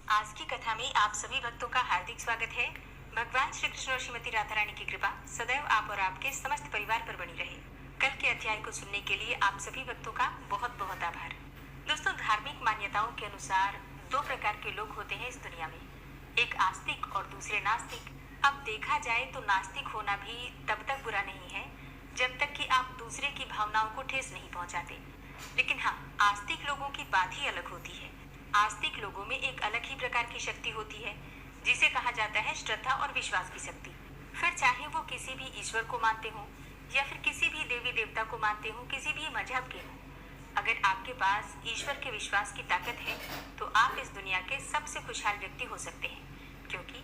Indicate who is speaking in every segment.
Speaker 1: आज की कथा में आप सभी भक्तों का हार्दिक स्वागत है। भगवान श्री कृष्ण और श्रीमती राधा रानी की कृपा सदैव आप और आपके समस्त परिवार पर बनी रहे। कल के अध्याय को सुनने के लिए आप सभी भक्तों का बहुत बहुत आभार। दोस्तों, धार्मिक मान्यताओं के अनुसार दो प्रकार के लोग होते हैं इस दुनिया में, एक आस्तिक और दूसरे नास्तिक। अब देखा जाए तो नास्तिक होना भी तब तक बुरा नहीं है जब तक कि आप दूसरे की भावनाओं को ठेस नहीं पहुंचाते। लेकिन हाँ, आस्तिक लोगों की बात ही अलग होती है। आस्तिक लोगों में एक अलग ही प्रकार की शक्ति होती है जिसे कहा जाता है श्रद्धा और विश्वास की शक्ति। फिर चाहे वो किसी भी ईश्वर को मानते हो या फिर किसी भी देवी देवता को मानते हो, किसी भी मजहब के हो, अगर आपके पास ईश्वर के विश्वास की ताकत है तो आप इस दुनिया के सबसे खुशहाल व्यक्ति हो सकते हैं। क्योंकि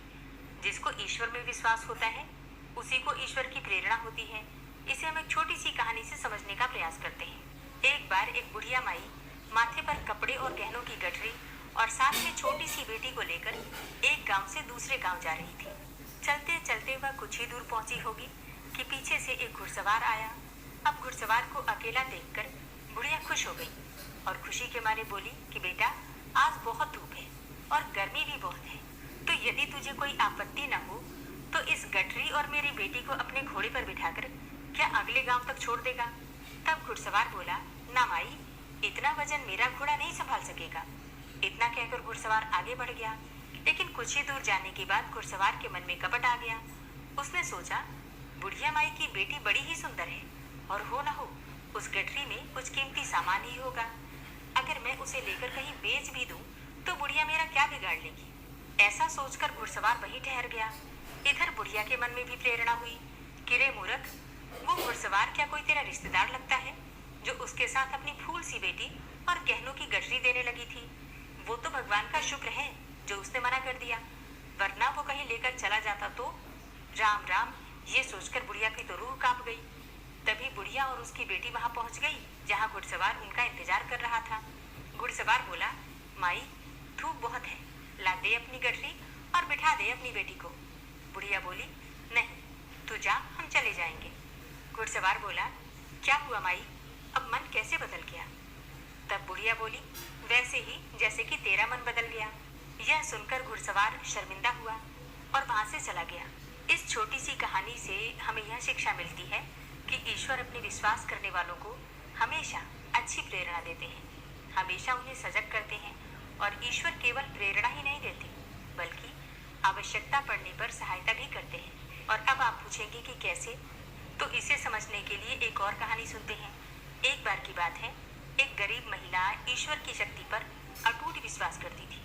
Speaker 1: जिसको ईश्वर में विश्वास होता है उसी को ईश्वर की प्रेरणा होती है। इसे हम एक छोटी सी कहानी से समझने का प्रयास करते हैं। एक बार एक बुढ़िया माई माथे पर कपड़े और गहनों की गठरी और साथ में छोटी सी बेटी को लेकर एक गांव से दूसरे गांव जा रही थी। चलते चलते वह कुछ ही दूर पहुंची होगी कि पीछे से एक घुड़सवार आया। अब घुड़सवार को अकेला देखकर बुढ़िया खुश हो गई और खुशी के मारे बोली कि बेटा, आज बहुत धूप है और गर्मी भी बहुत है, तो यदि तुझे कोई आपत्ति न हो तो इस गठरी और मेरी बेटी को अपने घोड़े पर बिठाकर क्या अगले गांव तक छोड़ देगा। तब घुड़सवार बोला, ना माई, इतना वजन मेरा घोड़ा नहीं संभाल सकेगा। इतना कहकर घुड़सवार आगे बढ़ गया। लेकिन कुछ ही दूर जाने के बाद घुड़सवार के मन में कपट आ गया। उसने सोचा, बुढ़िया माई की बेटी बड़ी ही सुंदर है और हो न हो उस गठरी में कुछ कीमती सामान ही होगा। अगर मैं उसे लेकर कहीं बेच भी दूं तो बुढ़िया मेरा क्या बिगाड़ लेगी। ऐसा सोचकर घुड़सवार वहीं ठहर गया। इधर बुढ़िया के मन में भी प्रेरणा हुई कि रे मूर्ख, वो घुड़सवार क्या कोई तेरा रिश्तेदार लगता है जो उसके साथ अपनी फूल सी बेटी और गहनों की गठरी देने लगी थी। वो तो भगवान का शुक्र है जो उसने मना कर दिया, वरना वो कहीं लेकर चला जाता तो। राम राम, ये सोचकर बुढ़िया की तो रूह कांप गई। तभी बुढ़िया और उसकी बेटी वहां पहुंच गई जहां घुड़सवार उनका इंतजार कर रहा था। घुड़सवार बोला, माई, धूप बहुत है, ला दे अपनी गठरी और बिठा दे अपनी बेटी को। बुढ़िया बोली, नहीं, तू जा, हम चले जाएंगे। घुड़सवार बोला, क्या हुआ माई, अब मन कैसे बदल गया। तब बुढ़िया बोली, वैसे ही जैसे कि तेरा मन बदल गया। यह सुनकर घुड़सवार शर्मिंदा हुआ और वहां से चला गया। इस छोटी सी कहानी से हमें यह शिक्षा मिलती है कि ईश्वर अपने विश्वास करने वालों को हमेशा अच्छी प्रेरणा देते हैं, हमेशा उन्हें सजग करते हैं। और ईश्वर केवल प्रेरणा ही नहीं देते बल्कि आवश्यकता पड़ने पर सहायता भी करते हैं। और अब आप पूछेंगे कि कैसे, तो इसे समझने के लिए एक और कहानी सुनते हैं। एक बार की बात है, एक गरीब महिला ईश्वर की शक्ति पर अटूट विश्वास करती थी।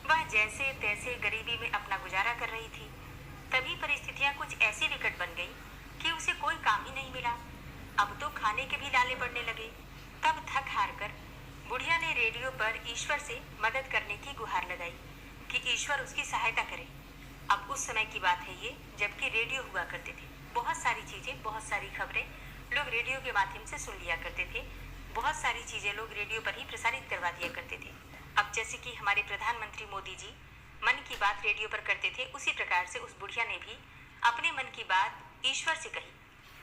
Speaker 1: वह जैसे तैसे गरीबी में अपना गुजारा कर रही थी। तभी परिस्थितियां कुछ ऐसी विकट बन गई कि उसे कोई काम ही नहीं मिला। अब तो खाने के भी लाले पड़ने लगे। तब थक हार कर बुढ़िया ने रेडियो पर ईश्वर से मदद करने की गुहार लगाई कि ईश्वर उसकी सहायता करे। अब उस समय की बात है ये, जबकि रेडियो हुआ करते थे। बहुत सारी चीजें, बहुत सारी खबरें लोग रेडियो के माध्यम से सुन लिया करते थे। बहुत सारी चीजें लोग रेडियो पर ही प्रसारित करवा दिया करते थे। अब जैसे कि हमारे प्रधानमंत्री मोदी जी मन की बात रेडियो पर करते थे, उसी प्रकार से उस बुढ़िया ने भी अपने मन की बात ईश्वर से कही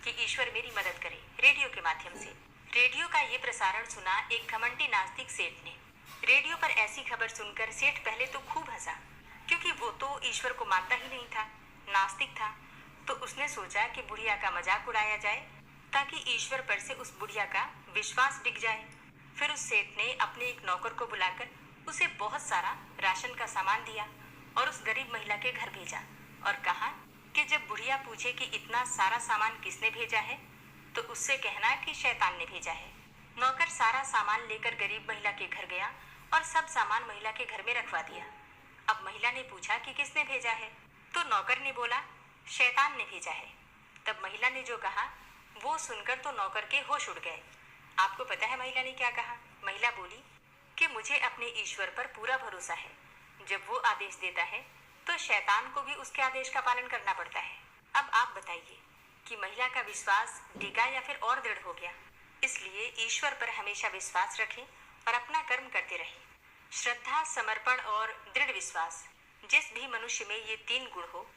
Speaker 1: कि ईश्वर मेरी मदद करे, रेडियो के माध्यम से। रेडियो का ये प्रसारण सुना एक घमंडी नास्तिक सेठ ने। रेडियो पर ऐसी खबर सुनकर सेठ पहले तो खूब हंसा, क्योंकि वो तो ईश्वर को मानता ही नहीं था, नास्तिक था। तो उसने सोचा कि बुढ़िया का मजाक उड़ाया जाए ताकि ईश्वर पर से उस बुढ़िया का विश्वास डिग जाए। फिर उस सेठ ने अपने एक नौकर को बुलाकर उसे बहुत सारा राशन का सामान दिया और उस गरीब महिला के घर भेजा और कहा कि जब बुढ़िया पूछे कि इतना सारा सामान किसने भेजा है तो उससे कहना कि शैतान ने भेजा है। नौकर सारा सामान लेकर गरीब महिला के घर गया और सब सामान महिला के घर में रखवा दिया। अब महिला ने पूछा कि किसने भेजा है, तो नौकर ने बोला, शैतान ने भेजा है। तब महिला ने जो कहा वो सुनकर तो नौकर के होश उड़ गए। आपको पता है महिला ने क्या कहा? महिला बोली कि मुझे अपने ईश्वर पर पूरा भरोसा है, जब वो आदेश देता है तो शैतान को भी उसके आदेश का पालन करना पड़ता है। अब आप बताइए कि महिला का विश्वास डिगा या फिर और दृढ़ हो गया। इसलिए ईश्वर पर हमेशा विश्वास रखें और अपना कर्म करते रहें। श्रद्धा, समर्पण और दृढ़ विश्वास, जिस भी मनुष्य में ये तीन गुण हो,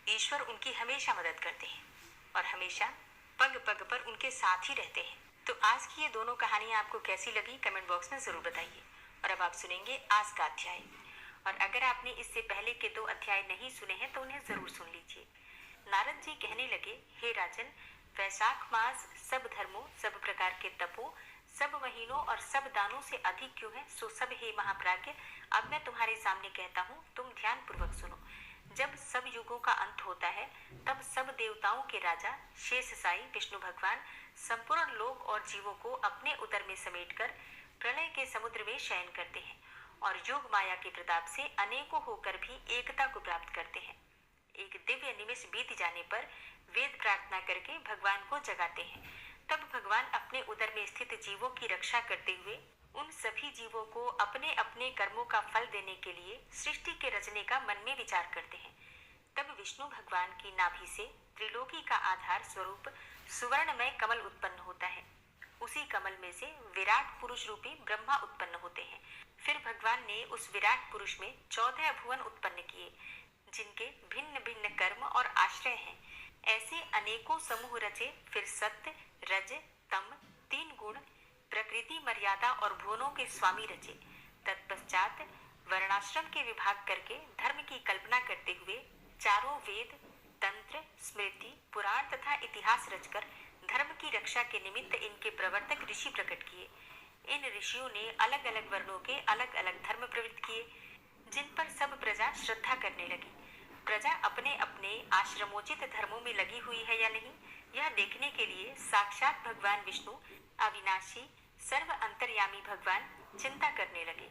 Speaker 1: ईश्वर उनकी हमेशा मदद करते हैं और हमेशा पग पग पर उनके साथ ही रहते हैं। तो आज की ये दोनों कहानियां आपको कैसी लगी, कमेंट बॉक्स में जरूर बताइए। और अब आप सुनेंगे आज का अध्याय। और अगर आपने इससे पहले के 2 अध्याय नहीं सुने हैं तो उन्हें जरूर सुन लीजिए। नारद जी कहने लगे, हे राजन, वैशाख मास सब धर्मों, सब प्रकार के तपों, सब महीनों और सब दानों से अधिक क्यों है, सो सब हे महाप्राज्ञ, अब मैं तुम्हारे सामने कहता हूँ, तुम ध्यान पूर्वक सुनो। जब सब युगों का अंत होता है तब सब देवताओं के राजा शेष साई विष्णु भगवान संपूर्ण लोक और जीवों को अपने उदर में समेटकर प्रलय के समुद्र में शयन करते हैं और योग माया के प्रताप से अनेकों होकर भी एकता को प्राप्त करते हैं। एक दिव्य निमिष बीत जाने पर वेद प्रार्थना करके भगवान को जगाते हैं। तब भगवान अपने उदर में स्थित जीवों की रक्षा करते हुए उन सभी जीवों को अपने अपने कर्मों का फल देने के लिए सृष्टि के रचने का मन में विचार करते हैं। तब विष्णु भगवान की नाभि से त्रिलोकी का आधार स्वरूप सुवर्णमय कमल उत्पन्न होता है। उसी कमल में से विराट पुरुष रूपी ब्रह्मा उत्पन्न होते हैं। फिर भगवान ने उस विराट पुरुष में 14 भुवन उत्पन्न किए, जिनके भिन्न भिन्न कर्म और आश्रय हैं। ऐसे अनेकों समूह रचे। फिर सत्य, रज, तम, 3 गुण, प्रकृति, मर्यादा और भुवनों के स्वामी रचे। तत्पश्चात वर्णाश्रम के विभाग करके धर्म की कल्पना करते हुए चारों वेद, तंत्र, स्मृति, पुराण तथा इतिहास रचकर धर्म की रक्षा के निमित्त इनके प्रवर्तक ऋषि प्रकट किए। इन ऋषियों ने अलग अलग वर्णों के अलग अलग धर्म प्रवृत्त किए, जिन पर सब प्रजा श्रद्धा करने लगी। प्रजा अपने अपने आश्रमोचित धर्मों में लगी हुई है या नहीं, यह देखने के लिए साक्षात भगवान विष्णु, अविनाशी सर्व अंतर्यामी भगवान चिंता करने लगे।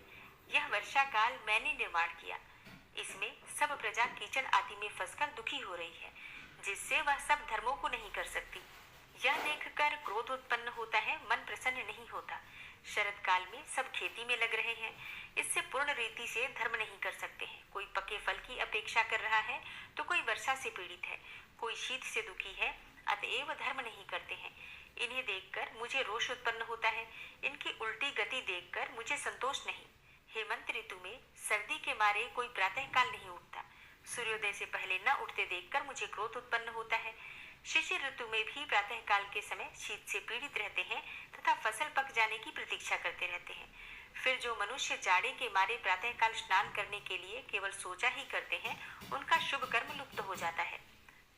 Speaker 1: यह वर्षा काल मैंने निर्माण किया। इसमें सब प्रजा कीचड़ आदि में फंसकर दुखी हो रही है, जिससे वह सब धर्मों को नहीं कर सकती। यह देखकर क्रोध उत्पन्न होता है, मन प्रसन्न नहीं होता। शरद काल में सब खेती में लग रहे हैं, इससे पूर्ण रीति से धर्म नहीं कर सकते हैं। कोई पके फल की अपेक्षा कर रहा है तो कोई वर्षा से पीड़ित है, कोई शीत से दुखी है, अतएव धर्म नहीं करते हैं। इन्हें देखकर मुझे रोष उत्पन्न होता है, इनकी उल्टी गति देखकर मुझे संतोष नहीं। हेमंत ऋतु में सर्दी के मारे कोई प्रातः काल नहीं उठता, सूर्योदय से पहले न उठते देखकर मुझे क्रोध उत्पन्न होता है। शिशिर ऋतु में भी प्रातः काल के समय शीत से पीड़ित रहते हैं तथा फसल पक जाने की प्रतीक्षा करते रहते हैं। फिर जो मनुष्य जाड़े के मारे प्रातः काल स्नान करने के लिए केवल सोचा ही करते हैं, उनका शुभ कर्म लुप्त हो जाता है,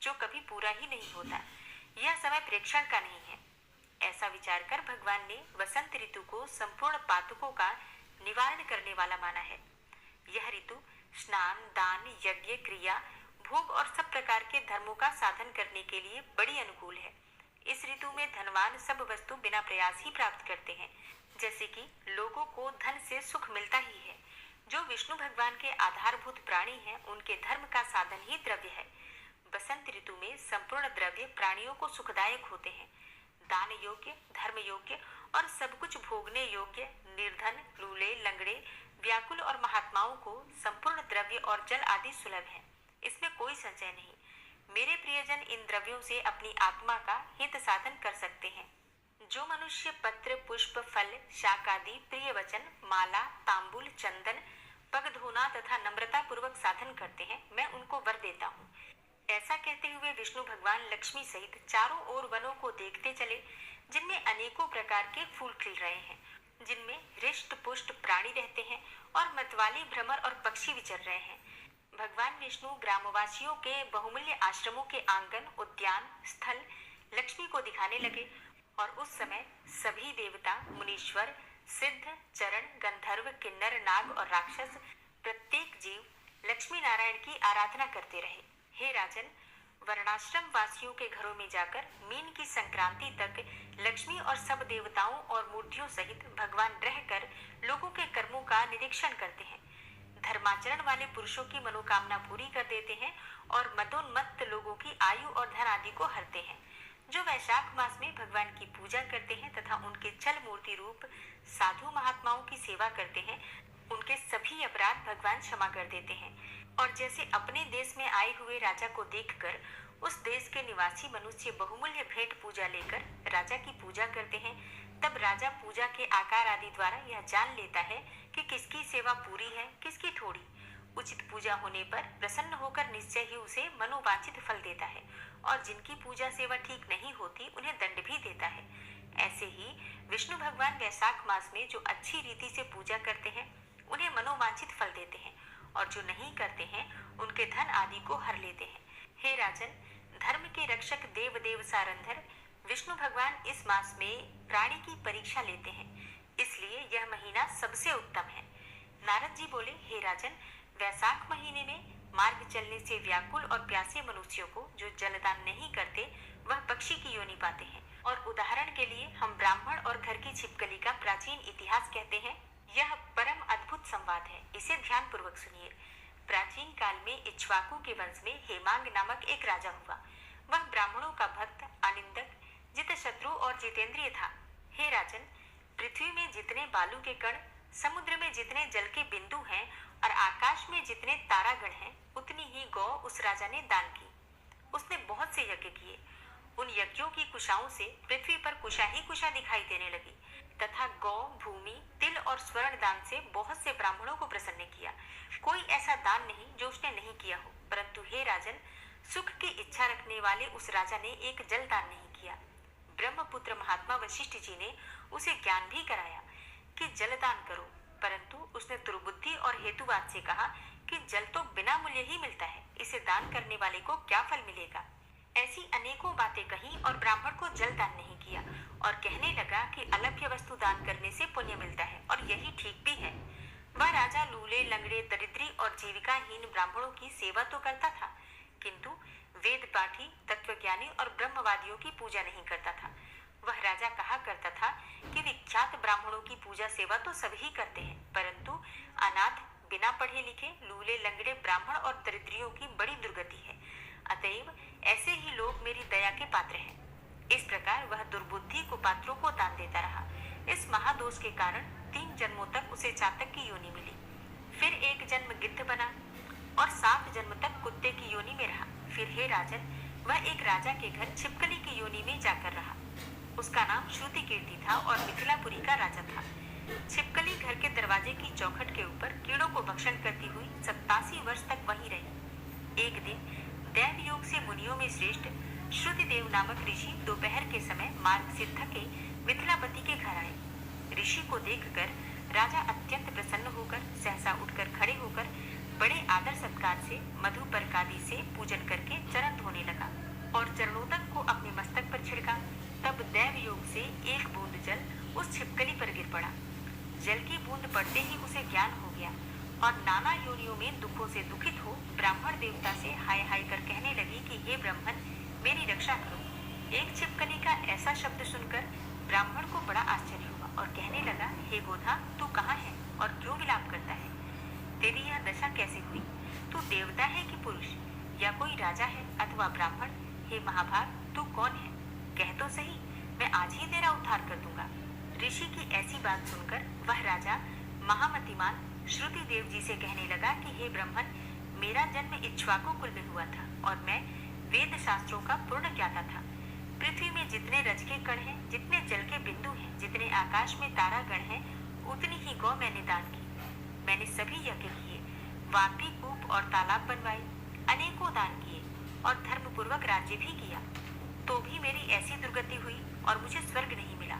Speaker 1: जो कभी पूरा ही नहीं होता। यह समय प्रेक्षण का नहीं है। ऐसा विचार कर भगवान ने वसंत ऋतु को संपूर्ण पातकों का निवारण करने वाला माना है। यह ऋतु स्नान, दान, यज्ञ, क्रिया, भोग और सब प्रकार के धर्मों का साधन करने के लिए बड़ी अनुकूल है। इस ऋतु में धनवान सब वस्तु बिना प्रयास ही प्राप्त करते हैं, जैसे कि लोगों को धन से सुख मिलता ही है। जो विष्णु भगवान के आधारभूत प्राणी हैं, उनके धर्म का साधन ही द्रव्य है। बसंत ऋतु में संपूर्ण द्रव्य प्राणियों को सुखदायक होते हैं। दान योग्य, धर्म योग्य और सब कुछ भोगने योग्य निर्धन, लूले, लंगड़े, व्याकुल और महात्माओं को संपूर्ण द्रव्य और जल आदि सुलभ है। इसमें कोई संशय नहीं। मेरे प्रियजन इन द्रव्यों से अपनी आत्मा का हित साधन कर सकते हैं। जो मनुष्य पत्र, पुष्प, फल, शाक आदि प्रिय वचन, माला, तांबुल, चंदन, पग धोना तथा नम्रता पूर्वक साधन करते हैं, मैं उनको वर देता हूँ। ऐसा कहते हुए विष्णु भगवान लक्ष्मी सहित चारों ओर वनों को देखते चले, जिनमें अनेकों प्रकार के फूल खिल रहे हैं, जिनमें हृष्ट पुष्ट प्राणी रहते हैं और मतवाली भ्रमर और पक्षी विचर रहे हैं। भगवान विष्णु ग्रामवासियों के बहुमूल्य आश्रमों के आंगन, उद्यान, स्थल लक्ष्मी को दिखाने लगे और उस समय सभी देवता, मुनीश्वर, सिद्ध, चरण, गंधर्व, किन्नर, नाग और राक्षस प्रत्येक जीव लक्ष्मी नारायण की आराधना करते रहे। हे राजन, वर्णाश्रम वासियों के घरों में जाकर मीन की संक्रांति तक लक्ष्मी और सब देवताओं और मूर्तियों सहित भगवान रहकर लोगों के कर्मों का निरीक्षण करते हैं। धर्माचरण वाले पुरुषों की मनोकामना पूरी कर देते हैं और मदोन्मत्त लोगों की आयु और धन आदि को हरते हैं। जो वैशाख मास में भगवान की पूजा करते हैं तथा उनके छल मूर्ति रूप साधु महात्माओं की सेवा करते हैं, उनके सभी अपराध भगवान क्षमा कर देते हैं। और जैसे अपने देश में आए हुए राजा को देखकर उस देश के निवासी मनुष्य बहुमूल्य भेंट पूजा लेकर राजा की पूजा करते हैं, तब राजा पूजा के आकार आदि द्वारा यह जान लेता है कि किसकी सेवा पूरी है, किसकी थोड़ी। उचित पूजा होने पर प्रसन्न होकर निश्चय ही उसे मनोवांछित फल देता है और जिनकी पूजा सेवा ठीक नहीं होती उन्हें दंड भी देता है। ऐसे ही विष्णु भगवान वैशाख मास में जो अच्छी रीति से पूजा करते हैं, उन्हें मनोवांछित फल देते हैं और जो नहीं करते हैं उनके धन आदि को हर लेते हैं। हे राजन, धर्म के रक्षक देव देव सारंधर विष्णु भगवान इस मास में प्राणी की परीक्षा लेते हैं, इसलिए यह महीना सबसे उत्तम है। नारद जी बोले, हे राजन, वैशाख महीने में मार्ग चलने से व्याकुल और प्यासे मनुष्यों को जो जलदान नहीं करते वह पक्षी की योनि पाते हैं। और उदाहरण के लिए हम ब्राह्मण और घर की छिपकली का प्राचीन इतिहास कहते हैं। यह परम अद्भुत संवाद है, इसे ध्यान पूर्वक सुनिए। प्राचीन काल में इक्ष्वाकु के वंश में हेमांग नामक एक राजा हुआ। वह ब्राह्मणों का भक्त, आनंदक, जितशत्रु और जितेंद्रिय था। हे राजन, पृथ्वी में जितने बालू के कण, समुद्र में जितने जल के बिंदु हैं और आकाश में जितने तारागण हैं, उतनी ही गौ उस राजा ने दान की। उसने बहुत से यज्ञ किए। उन यज्ञों की कुशाओं से पृथ्वी पर कुशा ही कुशा दिखाई देने लगी तथा गौ, भूमि, तिल और स्वर्ण दान से बहुत से ब्राह्मणों को प्रसन्न किया। कोई ऐसा दान नहीं जो उसने नहीं किया हो। परंतु हे राजन, सुख की इच्छा रखने वाले उस राजा ने एक जल दान नहीं किया। ब्रह्मपुत्र महात्मा वशिष्ठ जी ने उसे ज्ञान भी कराया कि जल दान करो, परंतु उसने दुर्बुद्धि और हेतुवाद से कहा कि जल तो बिना मूल्य ही मिलता है, इसे दान करने वाले को क्या फल मिलेगा। ऐसी अनेकों बातें कही और ब्राह्मण को जल दान नहीं किया और कहने लगा कि अलभ्य वस्तु दान करने से पुण्य मिलता है और यही ठीक भी है। वह राजा लूले, लंगड़े, दरिद्री और जीविकाहीन ब्राह्मणों की सेवा तो करता था, किंतु वेद पाठी, तत्वज्ञानी और ब्रह्मवादियों की पूजा नहीं करता था। वह राजा कहा करता था कि विख्यात ब्राह्मणों की पूजा सेवा तो सभी करते हैं, परंतु अनाथ, बिना पढ़े लिखे, लूले, लंगड़े ब्राह्मण और दरिद्रियों की बड़ी दुर्गति है। अतएव ऐसे ही लोग मेरी दया के पात्र हैं। इस प्रकार वह दुर्बुद्धि को पात्रों को दान देता रहा। इस महादोष के कारण 3 जन्मों तक उसे चातक की योनि मिली। फिर 1 जन्म गिद्ध बना और 7 जन्म तक कुत्ते की योनि में रहा। फिर हे राजन, वह एक राजा के घर छिपकली की योनि में जाकर रहा। उसका नाम श्रुति कीर्ति था और मिथिलापुरी का राजा था। छिपकली घर के दरवाजे की चौखट के ऊपर कीड़ों को भक्षण करती हुई 87 वर्ष तक वहीं रही। एक दिन दैव योग से मुनियों में श्रेष्ठ श्रुतिदेव नामक ऋषि दोपहर के समय मार्ग से थके मिथिलापति के घर आए। ऋषि को देखकर राजा अत्यंत प्रसन्न होकर सहसा उठकर खड़े होकर बड़े आदर सत्कार से मधु पर्कादि से पूजन करके चरण धोने लगा और चरणोदक को अपने मस्तक पर छिड़का। तब दैव योग से एक बूंद जल उस छिपकली पर गिर पड़ा। जल की बूंद पड़ते ही उसे ज्ञान हो गया और नाना योनियों में दुखों से दुखित हो ब्राह्मण देवता से हाय हाय कर कहने लगी कि हे ब्राह्मण, मेरी रक्षा करो। एक छिपकली का ऐसा शब्द सुनकर ब्राह्मण को बड़ा आश्चर्य हुआ और कहने लगा, हे गोधा, तू कहाँ है और क्यों विलाप करता है? तेरी यह दशा कैसे हुई? तू देवता है कि पुरुष, या कोई राजा है अथवा ब्राह्मण? हे महाभाग, तू कौन है? कह तो सही, मैं आज ही तेरा उद्धार कर दूंगा। ऋषि की ऐसी बात सुनकर वह राजा महामतिमान श्रुति देव जी से कहने लगा कि हे ब्राह्मण, मेरा जन्म इक्ष्वाकु कुल में हुआ था और मैं वेद शास्त्रों का पूर्ण ज्ञाता था। पृथ्वी में जितने रज के कण हैं, जितने जल के बिंदु हैं, जितने आकाश में तारागण हैं, उतनी ही गौ मैंने दान की। मैंने सभी यज्ञ किए, वापी, कूप और तालाब बनवाए, अनेकों दान किए और धर्मपूर्वक राज्य भी किया, तो भी मेरी ऐसी दुर्गति हुई और मुझे स्वर्ग नहीं मिला।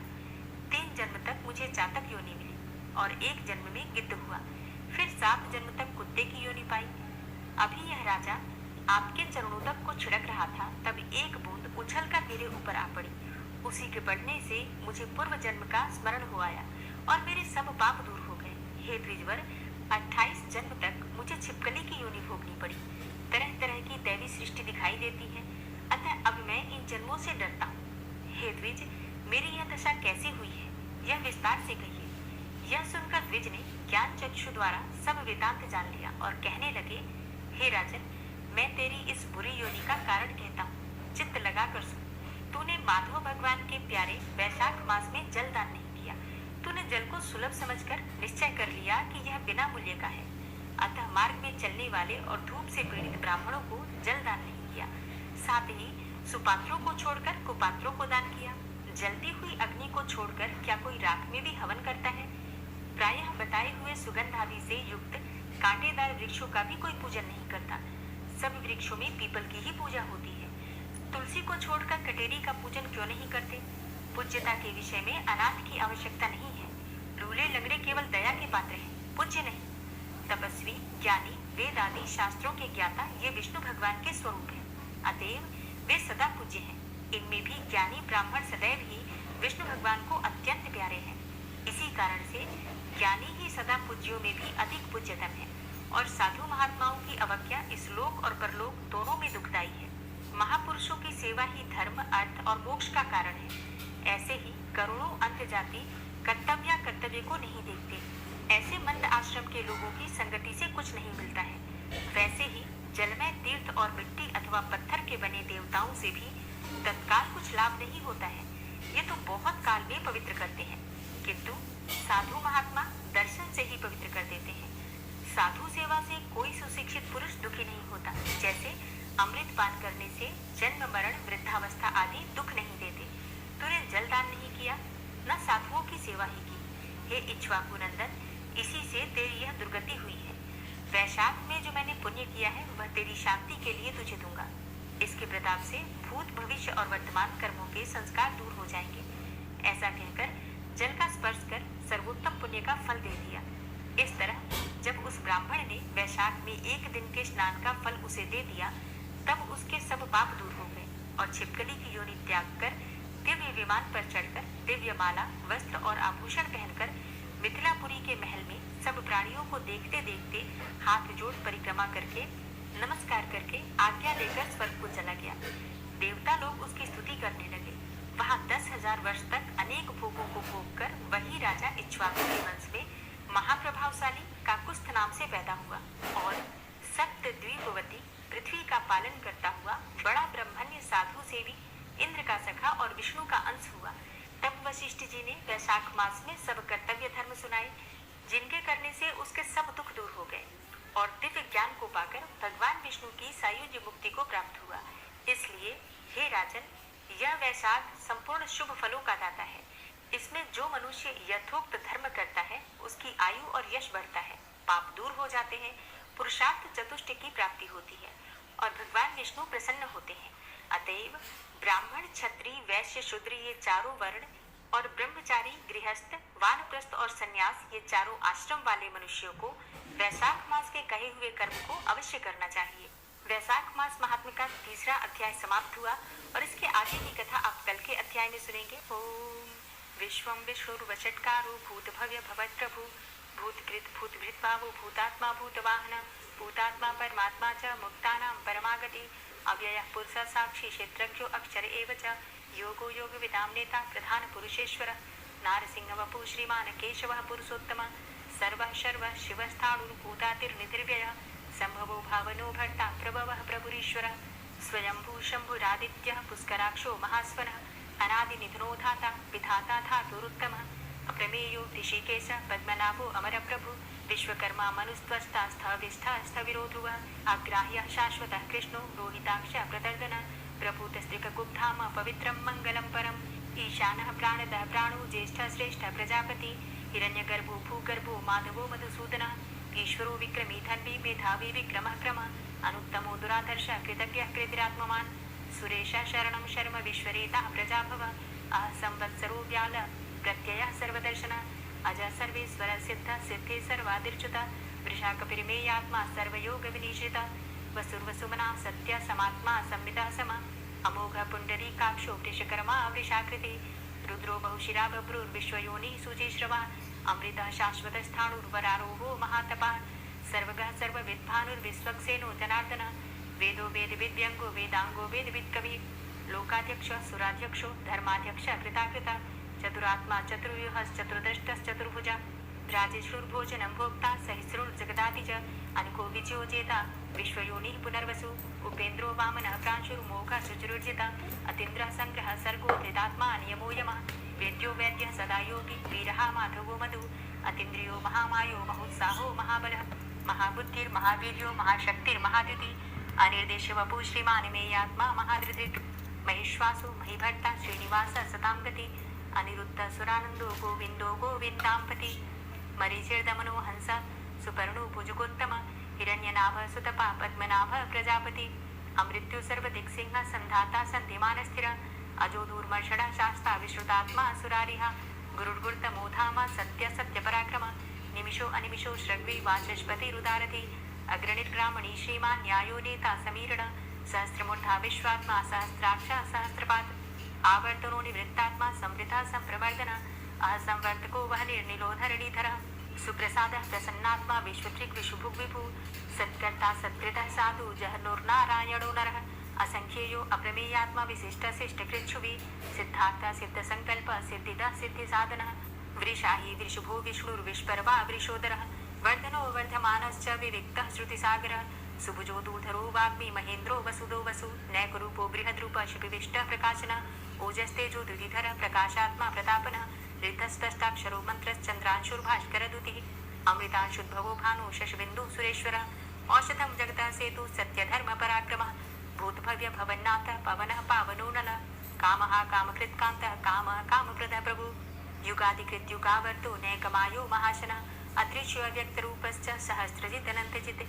Speaker 1: 3 जन्म तक मुझे चातक योनि मिली और 1 जन्म में गिद्ध हुआ। फिर 7 जन्म तक कुत्ते की योनि पाई। अभी यह राजा आपके चरणोदक को छिड़क रहा था, तब एक बूंद उछलकर मेरे ऊपर आ पड़ी। उसी के पड़ने से मुझे पूर्व जन्म का स्मरण हो आया और मेरे सब पाप दूर हो गए। हे द्विजवर, 28 जन्म तक मुझे छिपकली की योनि भोगनी पड़ी। तरह तरह की दैवी सृष्टि दिखाई देती है, अतः अब मैं इन जन्मों से डरता हूँ। हे द्विज, मेरी यह दशा कैसे हुई है, यह विस्तार से कहिए। यह सुनकर द्विज ने ज्ञान चक्षु द्वारा सब वेदांत जान लिया और कहने लगे, हे राजन, मैं तेरी इस बुरी योनि का कारण कहता हूँ, चित्त लगाकर सुन। तूने माधव भगवान के प्यारे वैशाख मास में जल दान नहीं किया। तूने जल को सुलभ समझकर निश्चय कर लिया कि यह बिना मूल्य का है, अतः मार्ग में चलने वाले और धूप से पीड़ित ब्राह्मणों को जल दान नहीं किया। साथ ही सुपात्रों को छोड़कर कुपात्रों को दान किया। जलती हुई अग्नि को छोड़कर क्या कोई राख में भी हवन करता है? प्रायः बताए हुए सुगंध आदि से युक्त कांटेदार वृक्षों का भी कोई पूजन नहीं करता। सब वृक्षों में पीपल की ही पूजा होती है। तुलसी को छोड़कर कटेरी का पूजन क्यों नहीं करते? पूज्यता के विषय में अनाथ की आवश्यकता नहीं है। लूले लंगड़े केवल दया के पात्र हैं, पूज्य नहीं। तपस्वी, ज्ञानी, वेद आदि शास्त्रों के ज्ञाता ये विष्णु भगवान के स्वरूप हैं। अतएव वे सदा पूज्य हैं। इनमें भी ज्ञानी ब्राह्मण सदैव ही विष्णु भगवान को अत्यंत प्यारे हैं। इसी कारण से ज्ञानी ही सदा पूज्यों में भी अधिक पूज्यतम है और साधु महात्माओं की अवज्ञा इस लोक और परलोक दोनों में दुखदायी है। महापुरुषों की सेवा ही धर्म, अर्थ और मोक्ष का कारण है। ऐसे ही करोड़ों अंत जाति कर्तव्य को नहीं देखते। ऐसे मंद आश्रम के लोगों की संगति से कुछ नहीं मिलता है। वैसे ही जलमय तीर्थ और मिट्टी अथवा पत्थर के बने देवताओं से भी तत्काल कुछ लाभ नहीं होता है। ये तो बहुत काल में पवित्र करते हैं, किंतु साधु महात्मा दर्शन से ही पवित्र कर देते हैं। साधु सेवा से कोई सुशिक्षित पुरुष दुखी नहीं होता। जैसे अमृत पान करने से जन्म, मरण, वृद्धावस्था आदि दुख नहीं देते। तूने जलदान नहीं किया, न साधुओं की सेवा ही की। हे इक्ष्वाकु नंदन, इसी से तेरी यह दुर्गति हुई है। वैशाख में जो मैंने पुण्य किया है वह तेरी शांति के लिए तुझे दूंगा। इसके प्रताप से भूत, भविष्य और वर्तमान कर्मों के संस्कार दूर हो जाएंगे। ऐसा कहकर जल का स्पर्श कर सर्वोत्तम पुण्य का फल दे दिया। इस तरह जब उस ब्राह्मण ने वैशाख में एक दिन के स्नान का फल उसे दे दिया, तब उसके सब पाप दूर हो गए और छिपकली की योनि त्याग कर दिव्य विमान पर चढ़कर दिव्य माला, वस्त्र और आभूषण पहनकर मिथिलापुरी के महल में सब प्राणियों को देखते देखते हाथ जोड़ परिक्रमा करके नमस्कार करके आज्ञा लेकर स्वर्ग को चला गया। देवता लोग उसकी स्तुति करने लगे। वहां 10,000 वर्ष तक अनेक भोगों को भोग कर वही राजा इक्ष्वाकु के वंश में महाप्रभावशाली काकुस्थ नाम से पैदा हुआ और सप्त द्वीपवती पृथ्वी का पालन करता हुआ बड़ा ब्रह्मण्य साधु सेवी इंद्र का सखा और विष्णु का अंश हुआ। तब वशिष्ठ जी ने वैशाख मास में सब कर्तव्य धर्म सुनाए, जिनके करने से उसके सब दुख दूर हो गए और दिव्य ज्ञान को पाकर भगवान विष्णु की सायुज्य मुक्ति को प्राप्त हुआ। इसलिए हे राजन, यह वैशाख संपूर्ण शुभ फलों का दाता है। इसमें जो मनुष्य यथोक्त धर्म करता है उसकी आयु और यश बढ़ता है, पाप दूर हो जाते हैं, पुरुषार्थ चतुष्टय की प्राप्ति होती है और भगवान विष्णु प्रसन्न होते हैं। अतएव ब्राह्मण, क्षत्रिय, वैश्य, शूद्र ये चारों वर्ण और ब्रह्मचारी, गृहस्थ, वानप्रस्थ और सन्यास ये चारों आश्रम वाले मनुष्यों को वैशाख मास के कहे हुए कर्म को अवश्य करना चाहिए। वैशाख मास महात्म्य का 3रा अध्याय समाप्त हुआ और इसके आगे की कथा आप कल के अध्याय में सुनेंगे। ओम विश्वं विष्णुर्वषट्कारो भूत भव्य भवत् प्रभु भूतकृत भूतभृत भावो भूतात्मा भूतवाहन भूतात्मा परमात्मा च मुक्तानां परमागति अव्ययः पुरुषः साक्षी क्षेत्रज्ञो अक्षर एव च योगो योगविदां नेता प्रधान पुरुषेश्वर नारसिंह वपु श्रीमान केशवः पुरुषोत्तम सर्वः शर्वः शिवस्थाणुर्भूतातिर्निर्व्ययः संभवो भावनो भर्ता प्रभवः प्रभुरीश्वरः स्वयंभू शंभुरादित्यः पुष्कराक्षो महास्वनः अनादिनिधनो धाता विधाता धातुरुत्तमः अप्रमेयो ऋषिकेश पद्मनाभो अमरप्रभु विश्वकर्मा मनुस्त्वस्ता स्थविष्ठा स्थविरो ध्रुवः अग्राह्यः शाश्वतः कृष्णो रोहिताक्ष प्रतर्दन प्रभूतस्त्रिकगुप्धाम पवित्रं मङ्गलं परम् ईशानः प्राणदः प्राणो ज्येष्ठः श्रेष्ठः प्रजापति हिरण्यगर्भो भूगर्भो माधवो मधुसूदनः ईश्वरो विक्रमी धन्वी मेधावी विक्रमः क्रमः अनुत्तमो दुराधर्षः कृतज्ञः कृतिरात्मवान् सुरेशः शरणं शर्म विश्वरेता प्रजाभव संवत्सरो व्याल प्रत्ययः सर्वदर्शनः अज सर्वेश्वर सिद्ध सिद्धे सर्वादिर्च्युत वृषाकपिर्मेयात्मा सर्वयोग विनिश्रित वसुर्वसुमना सत्य समात्मा संविदा सम अमोघ पुंडरीकाक्षो वृषकर्मा वृषाकृति रुद्रो बहुशिरा बभ्रुर्विश्वयोनिः शुचिश्रवा अमृतः शाश्वतस्थाणुर्वरारोहो महातपः सर्वगः सर्वविद्भानुर्विश्वक्सेनो जनार्दन वेदो वेदविद्यंगो वेदांगो वेदविद्कवि लोकाध्यक्ष सुराध्यक्षो धर्माध्यक्ष कृताकृता चतुरात्मा चतुर्व्यूहश्चतुर्दष्टश्चतुर्भुजा राजेश्वरभोजनं भोक्ता सहिस्रुर्जगदातिज अनको विजयोजेता विश्वयोनिः पुनर्वसु उपेन्द्रो वामनः प्रांशुर्मोघः शुचिरुर्जिता अतीन्द्रः संग्रहः सर्गो धृतात्मा नियमो यमः वेद्यो वैद्यः सदा योगी वीरः माधवो मधु अतीन्द्रियो महामायो महोत्साहो महाबलः महाबुद्धिर्महावीर्यो महाशक्तिर्महाद्युति अनिर्देश्य वपु श्रीमान् मेयात्मा महाधृतिर् महेश्वासो महीभर्ता श्रीनिवास सतां गति अनिरुद्ध सुरानंदो गोविंदो गोविंदांपति मरीचिर्दमनो हंस सुपर्णो भुजगोत्तम हिरण्यनाभ सुतपा पद्मनाभ प्रजापति अमृत्यु सर्वदिक्सिंह संधाता संधिमान स्थिर अजो दूर्मर्षण शास्ता विश्रुतात्मा सुरारिः गुरुर्गुर्तमोधाम सत्य सत्य पराक्रम निमिषो अनिमिषो श्रग्वी वाचस्पति रुदारथि अग्रणिर्ग्रह शिखरामणि श्रीमान् न्यायो नेता समीरण सहस्रमूर्धा विश्वात्मा सहस्राक्ष सहस्रपाद आवर्तनो निवृत्तात्मा संवृता संप्रवर्धन असंवर्तको वह निर्निलो धरणीधर सुप्रसादः प्रसन्नात्मा विश्वदृक् विशुभुग् विभु सत्कर्ता सत्कृतः साधु जहर्नोर्नारायणो नरः असंख्येयो अप्रमेयात्मा विशिष्ट शिष्टकृच्छुवि सिद्धार्थ सिद्ध संकल्प सिद्धिदा सिद्धि साधनः वृषाहि वृषभो विष्णुर्विष्परवा वृषोदरः वर्धनो वर्धमानश्च विविक्तः श्रुतिसागरः सुभुजो दूधरो वाग्मी महेन्द्रो वसुदो वसु नैकरूपो बृहद्रूप शिपिविष्टः प्रकाशनः ओजस्तेजो दुधिधर प्रकाशात्मा प्रतापनः ऋतस्तष्टाक्षरो मन्त्रश्चन्द्रांशुर्भास्करदुतिः अमृतांशुद्भवो भानु शशबिन्दु सुरेश्वरः औषधं जगतः सेतु सत्यधर्म पराक्रमः भूतभव्य भवन्नाथ पवनः पावनो नलः कामः कामकृत्कान्तः कामः कामप्रदः प्रभु युगादिकृत्युगावर्तो नैकमायो महाशनः अदृश्यो अव्यक्तरूपश्च सहस्रजिदनन्तजित्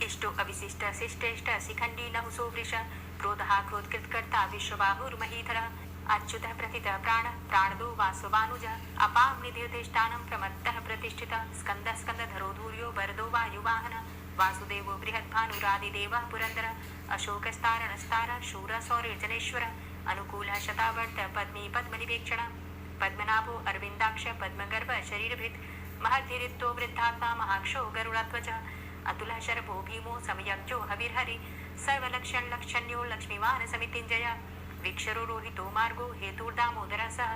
Speaker 1: इष्टो अविशिष्ट शिष्टेष्ट शिखण्डी नहुसो वृष क्रोधः क्रोधकृत्कर्ता विश्वबाहुर्महीधरः अच्युतः प्रथितः प्राणः प्राणदो वासवानुजः अपां निधिर्धिष्ठानं प्रमत्तः प्रतिष्ठितः स्कन्दः स्कन्दधरो धूर्यो वरदो वायुवाहनः वासुदेवो बृहद्भानुरादिदेवः पुरन्दरः अशोकस्तारणस्तारः शूरः सौर्यजनेश्वरः अनुकूलः शतावर्त पद्मी पद्मनिवेक्षणः पद्मनाभो अरविन्दाक्ष पद्मगर्भ शरीरभृत् महद्धिरित्तो वृद्धात्मा महाक्षो गरुडध्वजः अतुलः शरभो भीमो समयज्ञो हविर्हरि सर्वलक्षण्यो लक्ष्मीवान् समितिञ्जयः वीक्षरो रोहितो मार्गो हेतुर्दामोदरः सः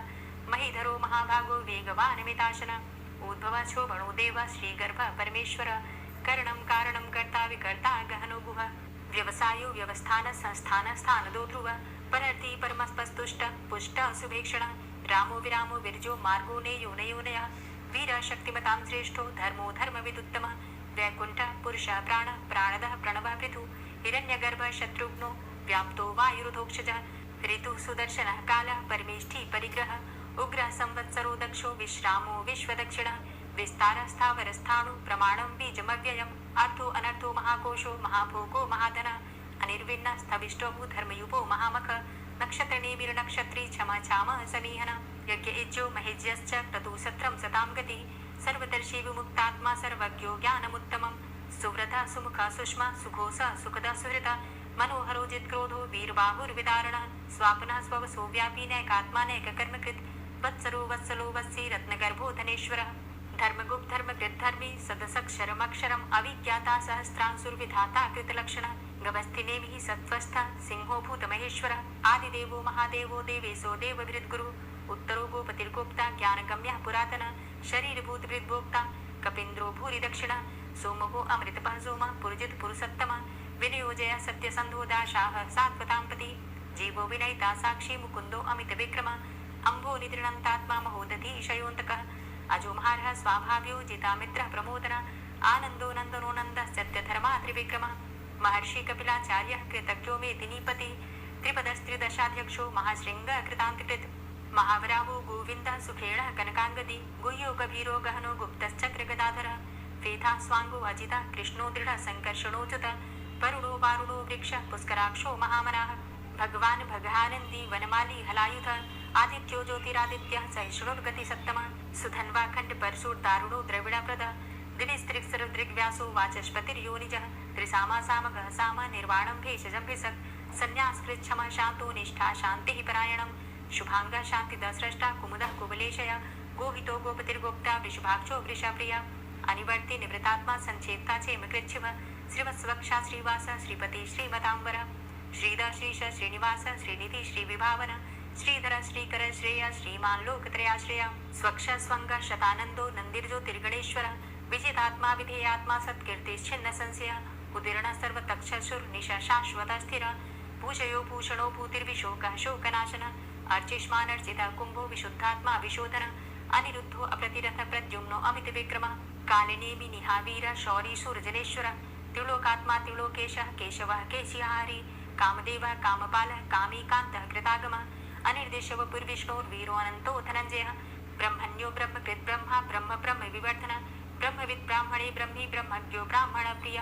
Speaker 1: महीधरो महाभागो वेगवान् मिताशनः उद्भवः शोभणो देवः श्रीगर्भः परमेश्वरः करणं कारणं कर्ता विकर्ता गहनो गुहः व्यवसायो व्यवस्थानः संस्थानः स्थानदो ध्रुवः परर्ति परमस्पस्तुष्ट पुष्ट सुभेक्षणः रामो विरामो विरजो मार्गो नेयो नयोनयः वीरः शक्तिमतां श्रेष्ठो धर्मो धर्मविदुत्तमः वैकुण्ठः पुरुषः प्राणः प्राणदः प्रणवः पृथु हिरण्यगर्भः शत्रुघ्नो व्याप्तो वायुरुधोक्षजः ऋतुः सुदर्शनः कालः परमेष्ठी परिग्रहः उग्रः संवत्सरो दक्षो विश्रामो विश्वदक्षिणः विस्तारः स्थावरस्थाणु प्रमाणं बीजमव्ययम् अर्थो अनर्थो महाकोशो महाभोगो महाधनः अनिर्विण्णः स्थविष्टो धर्मयुपो महामखः नक्षत्रनेमिर्नक्षत्री क्षमा क्षामः समीहनः यज्ञ इज्जो महेज्यश्च क्रतुसत्रं सतां गतिः सर्वदर्शी विमुक्तात्मा सर्वज्ञो ज्ञानमुत्तमं सुव्रतः सुमुखः सुष्मा सुघोषः सुखदः सुहृतः मनोहरो जित्क्रोधो वीरबाहुर्विदारणः स्वापनः स्ववसो व्यापी नैकात्मा नैककर्मकृत् वत्सरो वत्सलो वत्सी रत्नगर्भो धनेश्वरः धर्मगुप्त धर्मकृत् धर्मी सदसक्षरमक्षरम् अविज्ञाता सहस्रांशुर्विधाता कृतलक्षणः गवस्थिनेमिः सत्त्वस्थः सिंहो भूतमहेश्वरः आदिदेवो महादेवो देवेशो देवभृद्गुरुः उत्तरो गोपतिर्गोप्ता ज्ञानगम्यः पुरातनः शरीरभूतभृद्भोक्ता कपीन्द्रो भूरि दक्षिणः सोमो अमृतपः सोमः पुरुजित् पुरुषोत्तमः विनियोजय सत्यसन्धो दाशाः सात्वताम्पति जीवो विनयिता साक्षी मुकुन्दो अमितविक्रमः अम्भो निद्रणन्तात्मा महोदधीशयोऽन्तकः अजोमहारः स्वाभाव्यो जितामित्रः प्रमोदनः आनन्दो नन्दनो नन्दः सत्यधर्मा त्रिविक्रमः महर्षि कपिलाचार्यः कृतज्ञो मेदिनीपति त्रिपदस्त्रिदशाध्यक्षो महाशृङ्गः कृतान्तकृत् महावराहो गोविन्दः सुखेणः कनकाङ्गदी गुह्यो गभीरो गहनो गुप्तश्चक्रगदाधरः वेधा स्वाङ्गो अजितः कृष्णो दृढः सङ्कर्षणोच्युतः वरुणो वारुणो वृक्षः पुष्कराक्षो महामनाः भगवान् भगानन्दी वनमाली हलायुधः आदित्यो ज्योतिरादित्यः सहिष्णुर्गतिसत्तमः सुधन्वाखण्ड परशुर्दारुणो द्रविणप्रदः दिनिस्त्रिक्सरदृग्व्यासो वाचस्पतिर्योनिजः त्रिसामासामगः साम निर्वाणं भेषजं भिषक् संन्यासकृच्छमः शान्तो निष्ठा शान्तिः परायणम् शुभांगा शांतिदा स्रष्टा कुमुदः कुबलेशया गोहितो गोपतिर्गोप्ता वृषभाक्षो वृषाप्रिया अनिवर्ति निवृतात्मा संचेता चेमकृच्छिव श्रीवत्सवक्षा श्रीवास श्रीपति श्रीमतांबर श्रीदा श्रीश श्रीनिवास श्रीनिधि श्रीविभावन श्रीधर श्रीकर श्रेय श्रीमान् लोकत्रयाश्रया स्वक्ष स्वंग शतानंदो नंदिर्ज्योतिर्गणेश्वर विजितात्मा विधेयात्मा सत्कीर्तिश्छिन्न संशय उदीर्ण सर्वतक्षुर्निशा शाश्वत स्थिर भूषयो भूषणो भूतिर्विशोकः शोकनाशन अर्चिष्मानर्चिता कुंभो विशुद्धात्मा विशोधन अनिरुद्धो अप्रतिरथ प्रद्युम्नो अमित विक्रम कालिनेमि निहावीर शौरी सूरजनेश्वर त्रिलोकात्मा त्रिलोकेशः केशवः केशिहारी कामदेवः कामपालः कामीकान्तः कृतागमः अनिर्देशवपुर्विष्णोर्वीरो अनन्तो धनञ्जयः ब्रह्मण्यो ब्रह्मकृत् ब्रह्मा ब्रह्म ब्रह्म विवर्धन ब्रह्मविद् ब्राह्मणे ब्रह्मी ब्रह्मज्ञो ब्राह्मण प्रिय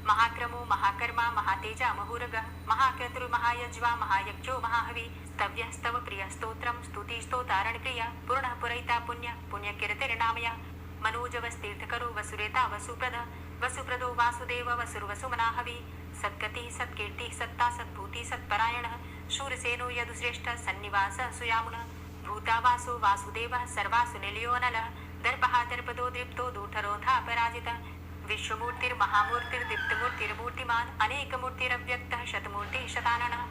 Speaker 1: महाक्रमो महाकर्मा महातेजा महुरगः महाक्रतुर्महायज्वा महायज्ञो महाहवि स्तव्यस्तव प्रिय स्तोत्रं स्तुति स्तोतारण प्रिय पूर्णः पुरैता पुण्य पुण्यकीर्तिर्नामया मनोजवस्तीर्थकरो वसुरेता वसुप्रद वसुप्रदो वासुदेव वसुर्वसुमना हवि सद्गतिः सत्कीर्तिः सत्ता सद्भूति सत्परायणः शूरसेनो यदुश्रेष्ठ सन्निवास सुयामुनः भूतावासो वासुदेवः सर्वासु निलयोनलः दर्पः दर्पदो दीप्तो दूठरोधापराजितः विश्वमूर्तिर्महामूर्तिर्दीप्तमूर्तिर्मूर्तिमान् अनेकमूर्तिरव्यक्तः शतमूर्तिः शताननः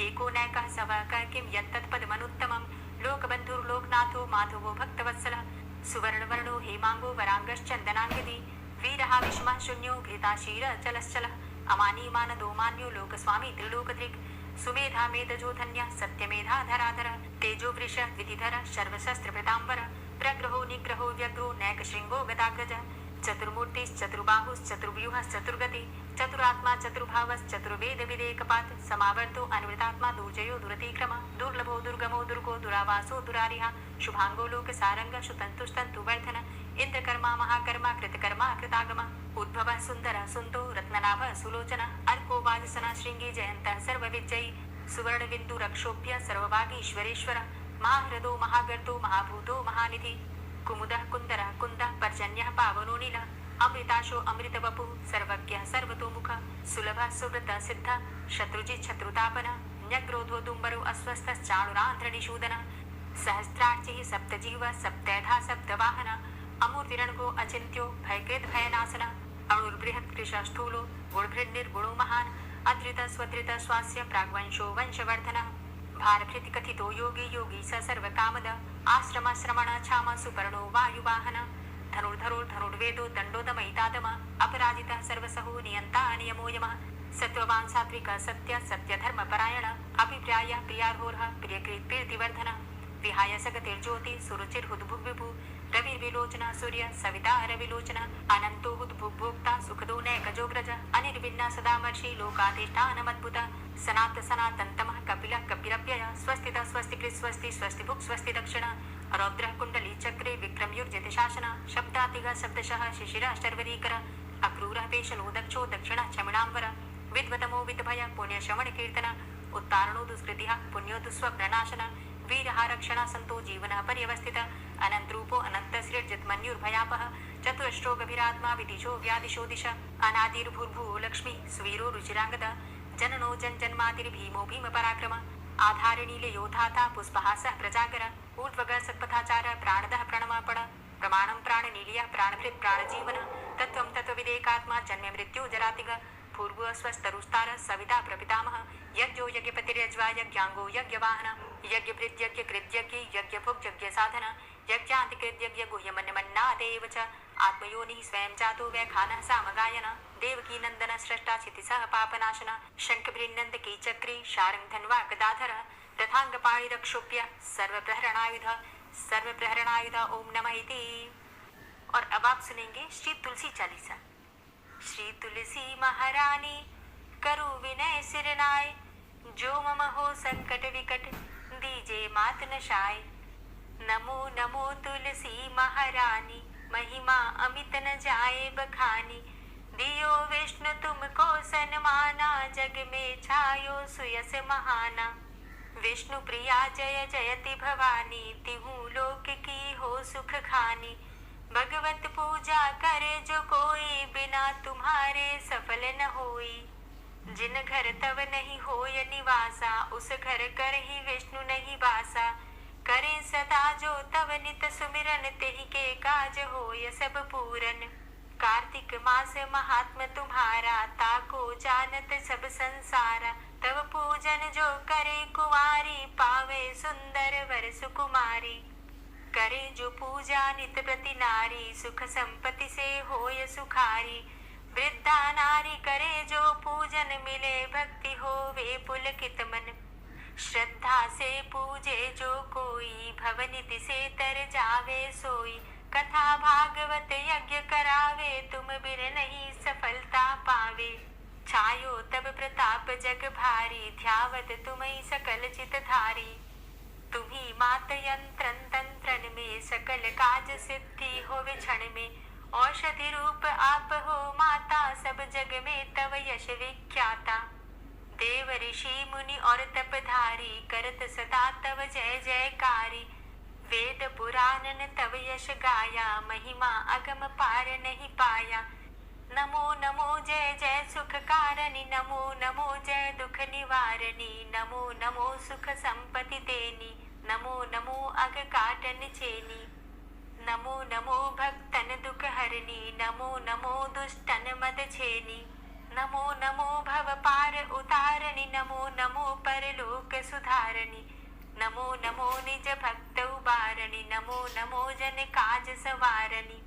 Speaker 1: एको नैकः सवकः किं यत्तत्पदमनुत्तमं लोकबन्धुर्लोकनाथो माधवो भक्तवत्सलः सुवर्णवर्णो हेमांगो वरांगश्चन्दनाङ्गदी वीरः विष्मः शून्यो घृताशीरचलश्चलः अमानीमानदो मान्यो लोकस्वामी त्रिलोकदृक् सुमेधा मेधजो धन्यः सत्यमेधा धराधरः तेजो वृषः द्वितिधरः सर्वशस्त्रभृताम्बरः प्रग्रहो निग्रहो व्यग्रो नैकशृङ्गो गदाग्रजः चतुर्मूर्तिश्चतुर्बाहुश्चतुर्व्यूहश्चतुर्गति चतुरात्मा चतुर्भावश्चतुर्वेद विदेकपात् समावर्तो अन्वृतात्मा दुर्जयो दुरतिक्रम दुर्लभो दुर्गमो दुर्गो दुरावासो दुरारिहा शुभांगो लोकसारंग शुतन्तुस्तन्तुवर्धन इंद्रकर्मा महाकर्मा कृतकर्मा कृतागम उद्भवः सुन्दरः सुन्दो रत्ननाभः सुलोचनः अर्को वाजसनः शृङ्गी जयन्तः सर्वविजयी सुवर्णबिन्दुरक्षोभ्य सर्वभागीश्वरेश्वरः महाहृदो महागर्तो महाभूतो महानिधि कुमुदः कुन्दरः कुन्दः पर्जन्यः पावनो नीलः अमृताशो अमृतवपुः सर्वज्ञः सर्वतोमुखः सुलभः सुव्रतः सिद्धः शत्रुजित् शत्रुतापनः न्यग्रोधो दुम्बरो अस्वस्थश्चाणुरान्ध्रनिषूदनः सहस्रार्चिः सप्तजीवः सप्तैधा सप्तवाहनः अमूर्तिरणगो अचिन्त्यो भयकृद् भयनाशनः अणुर्बृहत् कृशः स्थूलो गुणभृन्निर्गुणो महान् अधृतः स्वधृतः स्वास्य प्राग्वंशो वंशवर्धनः भारभृति कथितो योगी योगी स सर्वकामद आश्रम श्रमण छाम सुपर्णो वायुवाहन धनुर्धरो धनुर्वेदो दण्डोदमयितादम अपराजितः सर्वसहो नियन्ता नियमो यमः सत्त्ववान् सात्विकः सत्य सत्यधर्मपरायण अभिप्रायः प्रियार्होरः प्रियकृत् प्रीतिवर्धनः विहाय सगतिर्ज्योति सुरुचिर्हुद्भुग्विभु रविर्विलोचनः सूर्य सविता रविलोचनः अनन्तो हुद्भुग्भोक्ता सुखदो नैकजोग्रजः अनिर्विण्णः सदामर्षि लोकाधिष्ठानमद्भुतः सनात सनातन्तमः कपिलः कपिरव्ययः स्वस्तितः स्वस्तिकृत् स्वस्ति स्वस्तिभुक् स्वस्ति दक्षिणः रौद्रः कुण्डली चक्रे विक्रमयुर्जितशासनः शब्दातिगः शब्दशः शिशिरः शर्वरीकरः अक्रूरः पेशलो दक्षो दक्षिणः चमिणाम्बरः विद्वतमो विद्भयः पुण्यश्रवणकीर्तनः उत्तारणो दुष्कृतिः पुण्यो दुःस्वप्ननाशनः वीरः रक्षणः सन्तो जीवनः पर्यवस्थितः अनन्तरूपो अनन्तसृर्जितमन्युर्भयापः चतुरश्रो गभीरात्मा विदिशो व्यादिशो दिश अनादिर्भूर्भुवो लक्ष्मी सुवीरो रुचिराङ्गदः जननो जन्मादिर्भीमो भीमपराक्रम आधारनीलयो धाता पुष्पहासः प्रजागर ऊर्ध्वगः सत्पथाचारः प्राणदः प्रणमापण प्रमाणं प्राणनीलयः प्राणभृत् प्राणजीवनः तत्त्वं तत्त्वविदेकात्मा जन्म मृत्यु जरातिगः पूर्वः स्वस्तरुस्तारः सविता प्रपितामहः यज्ञो यज्ञपतिर्यज्वा यज्ञाङ्गो यज्ञवाहनः यज्ञभृत् यज्ञकृत् यज्ञभुक् यज्ञसाधन यज्ञान्तिकृत् यज्ञगुह्यमन्यमन्नादेव च आत्मयोनिः स्वयं जातो व्याखानः सामगायनः देवकी नन्दनः स्रष्टा क्षितिसः पापनाशनः शङ्खभृन्नन्दकी चक्री शारङ्गधन्वा गदाधरः रथाङ्गपाणिरक्षोभ्य सर्वप्रहरणायुध ओम नमः इति। और अब आप सुनेंगे श्री तुलसी चालीसा। श्री तुलसी महारानी करो विनय सिरनाय, जो मम हो संकट विकट दीजे मात नशाय। नमो नमो तुलसी महारानी, महिमा अमित न जाए बखानी। दियो विष्णु तुमको सन्माना, जग में छायो सुयस महाना। विष्णु प्रिया जय जयति भवानी, तिहु लोक की हो सुख खानी। भगवत पूजा करे जो कोई, बिना तुम्हारे सफल न होई। जिन घर तव नहीं होय निवासा, उस घर कर ही विष्णु नहीं बासा। करे सदा जो तव नित सुमिरन, तेहि के काज होय सब पूरन। कार्तिक मास महात्म तुम्हारा, ताको जानत सब संसारा। तव पूजन जो करे कुंवारी, पावे सुंदर वर सुकुमारी। करे जो पूजा नित प्रति नारी, सुख संपत्ति से होय सुखारी। वृद्धा नारी करे जो पूजन, मिले भक्ति होवे पुलकित मन। श्रद्धा से पूजे जो कोई, भवनिधि से तर जावे सोई। कथा भागवत यज्ञ करावे, तुम बिन नहीं सफलता पावे। छायो तब प्रताप जग भारी, ध्यावत तुम्हीं सकल चित धारी। तुम्ही मात यंत्रन तंत्रन में, सकल काज सिद्धि हो क्षण में। औषधि रूप आप हो माता, सब जग में तव यश विख्याता। देव ऋषि मुनि और तपधारी, करत सदा तव जय जयकारी। वेद पुराणन तव यश गाया, महिमा अगम पार नहीं पाया। नमो नमो जय जय सुख कारणी, नमो नमो जय दुख निवारणी, नमो नमो सुख संपत्ति देनी, नमो नमो अग काटन चेनी, नमो नमो भक्तन दुख हरनी, नमो नमो दुष्टन मद छेनी, नमो नमो भव पार उतारणी, नमो नमो परलोक सुधारणी, नमो नमो निज भक्त उबारणी, नमो नमो जन काज सवारणी,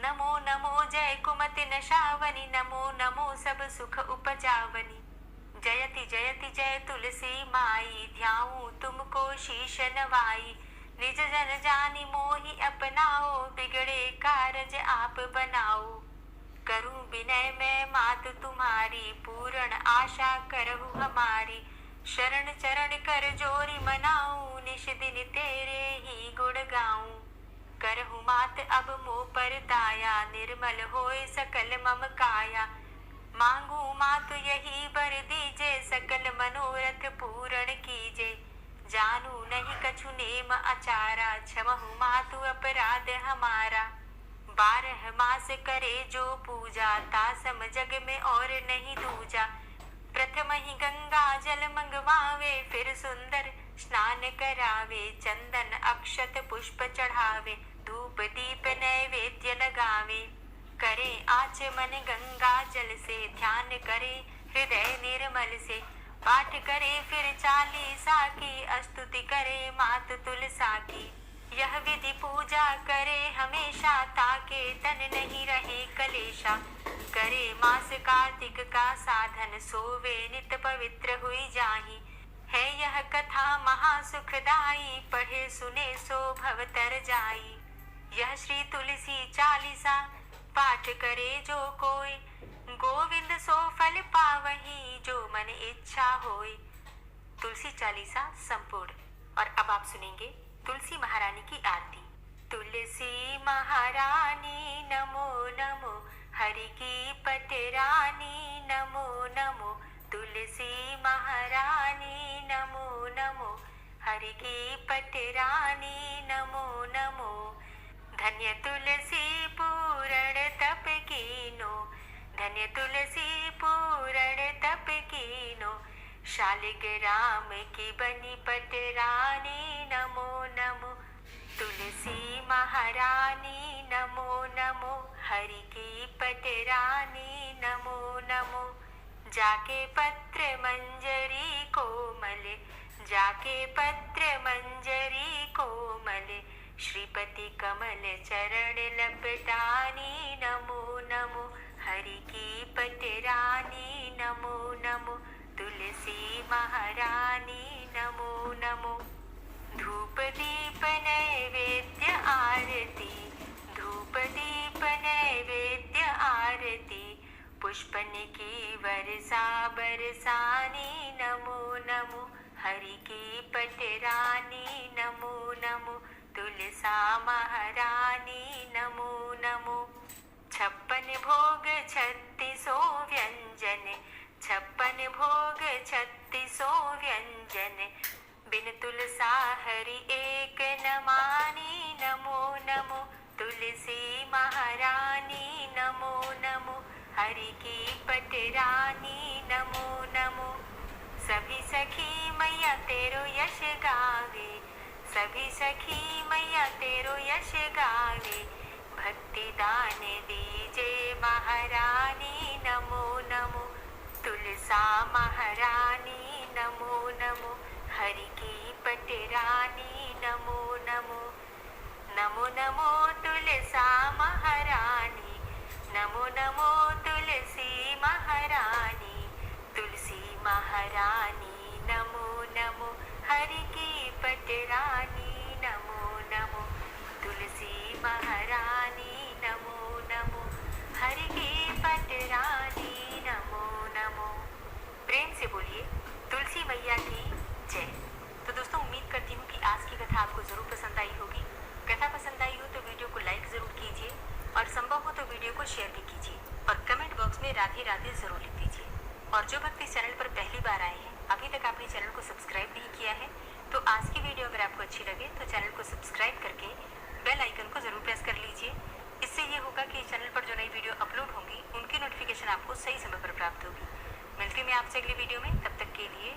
Speaker 1: नमो नमो जय कुमति नशावनी, नमो नमो सब सुख उपजावनी, जयति जयति जय तुलसी माई, ध्याऊं तुमको शीश नवाई, निज जन जानी मोहि अपनाओ, बिगड़े कारज आप बनाओ, करूं विनय मैं मात तुम्हारी, पूर्ण आशा करहु हमारी, शरण चरण कर जोरी मनाऊं, निश दिन तेरे ही गुण गाऊं, करहु मात अब मोह पर दाया, निर्मल होए सकल मम काया, मांगू मात यही बर दीजे, सकल मनोरथ पूर्ण कीजे, जानू नहीं कछु नेम अचारा, क्षमहु मातु अपराध हमारा, 12 मास करे जो पूजा, तासम जग में और नहीं दूजा, प्रथम ही गंगा जल मंगवावे, फिर सुंदर स्नान करावे, चंदन अक्षत पुष्प चढ़ावे, धूप दीप नैवेद्य लगावे, करे आचमन गंगा जल से, ध्यान करे हृदय निर्मल से, पाठ करे फिर 40 की, स्तुति करे मात तुलसा की, यह विधि पूजा करे हमेशा, ताके तन नहीं रहे कलेशा, करे मास कार्तिक का साधन, सोवे नित पवित्र हुई जाही, है यह कथा महासुखदाई, पढ़े सुने सो भव तर जाई, यह श्री तुलसी चालीसा, पाठ करे जो कोई, गोविंद सो फल पावही, जो मन इच्छा होय। तुलसी चालीसा संपूर्ण। और अब आप सुनेंगे तुलसी महारानी की आरती। तुलसी महारानी नमो नमो, हरि की पटरानी नमो नमो, तुलसी महारानी नमो नमो, हरि की पटरानी नमो नमो, धन्य तुलसी पूर्ण तप कीनो, धन्य तुलसी पूर्ण तप कीनो, शालिग्राम की बनी पटरानी नमो नमो, तुलसी महारानी नमो नमो, हरि की पटरानी नमो नमो, जाके पत्र मंजरी कोमल, जाके पत्र मंजरी कोमल, श्रीपति कमल चरण लपटानी नमो नमो, हरि की पटरानी नमो नमो, तुलसी महारानी नमो नमो, धूप दीप नैवेद्य आरती, धूप दीप नैवेद्य आरती, पुष्पन की वर्षा बरसानी नमो नमो, हरि की पटरानी नमो नमो, तुलसा महारानी नमो नमो, 56 भोग 36 व्यंजन, 56 भोग 36 व्यंजन, बिन तुलसा हरि एक न मानी नमो नमो, तुलसी महारानी नमो नमो, हरि की पटरानी नमो नमो, सभी सखी मैया तेरो यश गावे, सभी सखी मैया तेरो यश गावे, भक्ति दान दीजे महारानी नमो नमो, तुलसा महारानी नमो नमो, हरि की पटरानी नमो नमो, नमो नमो तुलसा महारानी, नमो नमो तुलसी महारानी, तुलसी महारानी नमो नमो, हरि की पटरानी नमो नमो, तुलसी महारानी नमो नमो, हरि की पटरानी नमो नमो। प्रेम से बोलिए तुलसी मैया की जय। तो दोस्तों, उम्मीद करती हूँ कि आज की कथा आपको जरूर पसंद आई होगी। कथा पसंद आई हो तो वीडियो को लाइक जरूर कीजिए और संभव हो तो वीडियो को शेयर भी कीजिए और कमेंट बॉक्स में राधे राधे जरूर लिख दीजिए। और जो भक्त इस चैनल पर पहली बार आए हैं, अभी तक आपने चैनल को सब्सक्राइब नहीं किया है, तो आज की वीडियो अगर आपको अच्छी लगे तो चैनल को सब्सक्राइब करके बेल आइकन को जरूर प्रेस कर लीजिए। इससे ये होगा कि चैनल पर जो नई वीडियो अपलोड होंगी उनकी नोटिफिकेशन आपको सही समय पर प्राप्त होगी। मिलती मैं आपसे अगली वीडियो में, तब तक के लिए